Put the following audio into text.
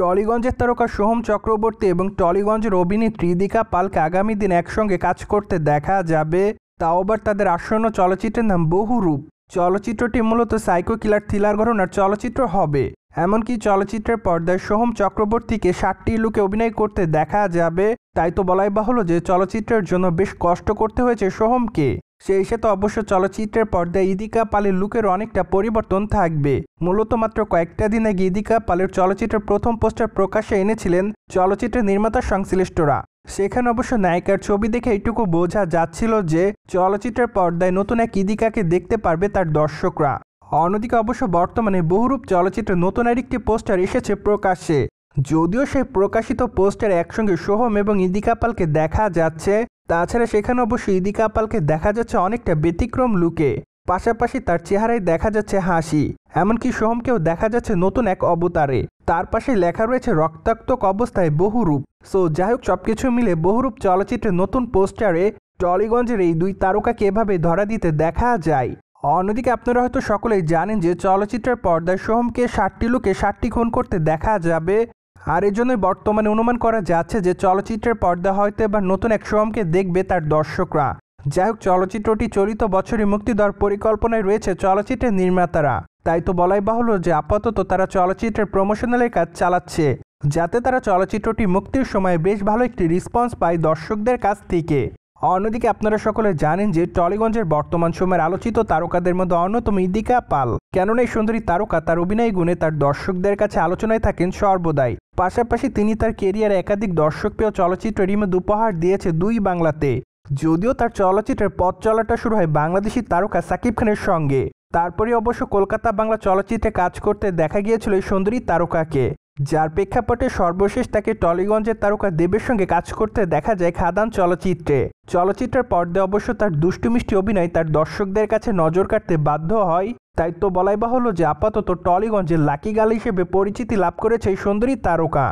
টলিগঞ্জের তারকা সোহম চক্রবর্তী এবং টলিগঞ্জের অভিনেত্রী ইদিকা পালকে আগামী দিন একসঙ্গে কাজ করতে দেখা যাবে, তাও আবার তাদের আসন্ন চলচ্চিত্রের নাম বহুরূপ। চলচ্চিত্রটি মূলত সাইকো কিলার থ্রিলার ঘটনার চলচ্চিত্র হবে। এমনকি চলচ্চিত্রের পর্দায় সোহম চক্রবর্তীকে 60টি লুকে অভিনয় করতে দেখা যাবে। তাই তো বলাই বাহুল্য যে চলচ্চিত্রের জন্য বেশ কষ্ট করতে হয়েছে সোহমকে। সেই সাথে অবশ্য চলচ্চিত্রের পর্দায় ইদিকা পালের লুকের অনেকটা পরিবর্তন থাকবে। মূলত মাত্র কয়েকটা দিন আগে ইদিকা পালের চলচ্চিত্রের প্রথম পোস্টার প্রকাশ্যে এনেছিলেন চলচ্চিত্রের নির্মাতা সংশ্লিষ্টরা। সেখানে অবশ্য নায়িকার ছবি দেখে এইটুকু বোঝা যাচ্ছিল যে চলচ্চিত্রের পর্দায় নতুন এক ইদিকাকে দেখতে পারবে তার দর্শকরা। অন্যদিকে অবশ্য বর্তমানে বহুরূপ চলচ্চিত্রের নতুন আরেকটি পোস্টার এসেছে প্রকাশ্যে। যদিও সেই প্রকাশিত পোস্টারে একসঙ্গে সোহম এবং ইদিকা পালকে দেখা যাচ্ছে, তাছাড়া সেখানে অবশ্য ইদিকা পালকে দেখা যাচ্ছে অনেকটা ব্যতিক্রম লুকে। পাশাপাশি তার চেহারায় দেখা যাচ্ছে হাসি, এমনকি সোহমকেও দেখা যাচ্ছে নতুন এক অবতারে। তার পাশে লেখা রয়েছে রক্তাক্তক অবস্থায় বহুরূপ। যাই হোক, সবকিছু মিলে বহুরূপ চলচ্চিত্রের নতুন পোস্টারে টলিগঞ্জের এই দুই তারকাকে এভাবে ধরা দিতে দেখা যায়। অন্যদিকে আপনারা হয়তো সকলেই জানেন যে চলচ্চিত্রের পর্দায় সোহমকে 60টি লুকে 60টি খুন করতে দেখা যাবে। আর এজন্যই বর্তমানে অনুমান করা যাচ্ছে যে চলচ্চিত্রের পর্দা হয়তো এবার নতুন এক সোহমকে দেখবে তার দর্শকরা। যাই হোক, চলচ্চিত্রটি চলিত বছরই মুক্তি দেওয়ার পরিকল্পনায় রয়েছে চলচ্চিত্রের নির্মাতারা। তাই তো বলাই বাহুল্য যে আপাতত তারা চলচ্চিত্রের প্রমোশনালের কাজ চালাচ্ছে, যাতে তারা চলচ্চিত্রটি মুক্তির সময় বেশ ভালো একটি রেসপন্স পায় দর্শকদের কাছ থেকে। অন্যদিকে আপনারা সকলে জানেন যে টলিগঞ্জের বর্তমান সময়ের আলোচিত তারকাদের মধ্যে অন্যতম ইদিকা পাল। কেননা এই সুন্দরী তারকা তার অভিনয় গুণে তার দর্শকদের কাছে আলোচনায় থাকেন সর্বদাই। পাশাপাশি তিনি তার কেরিয়ারে একাধিক দর্শকপ্রিয় চলচ্চিত্র রিমেক উপহার দিয়েছে দুই বাংলাতে। যদিও তার চলচ্চিত্রের পথ চলাটা শুরু হয় বাংলাদেশি তারকা সাকিব খানের সঙ্গে, তারপরে অবশ্য কলকাতা বাংলা চলচ্চিত্রে কাজ করতে দেখা গিয়েছিল এই সুন্দরী তারকাকে, যার প্রেক্ষাপটে সর্বশেষ তাকে টলিগঞ্জের তারকা দেবের সঙ্গে কাজ করতে দেখা যায় খাদান চলচ্চিত্রে। চলচ্চিত্রের পর্দায় অবশ্য তার দুষ্টু মিষ্টি অভিনয় তার দর্শকদের কাছে নজর কাটতে বাধ্য হয়। তাই তো বলাই বাহুল্য যে আপাতত টলিগঞ্জের লাকি গার্ল হিসেবে পরিচিতি লাভ করেছে এই সুন্দরী তারকা।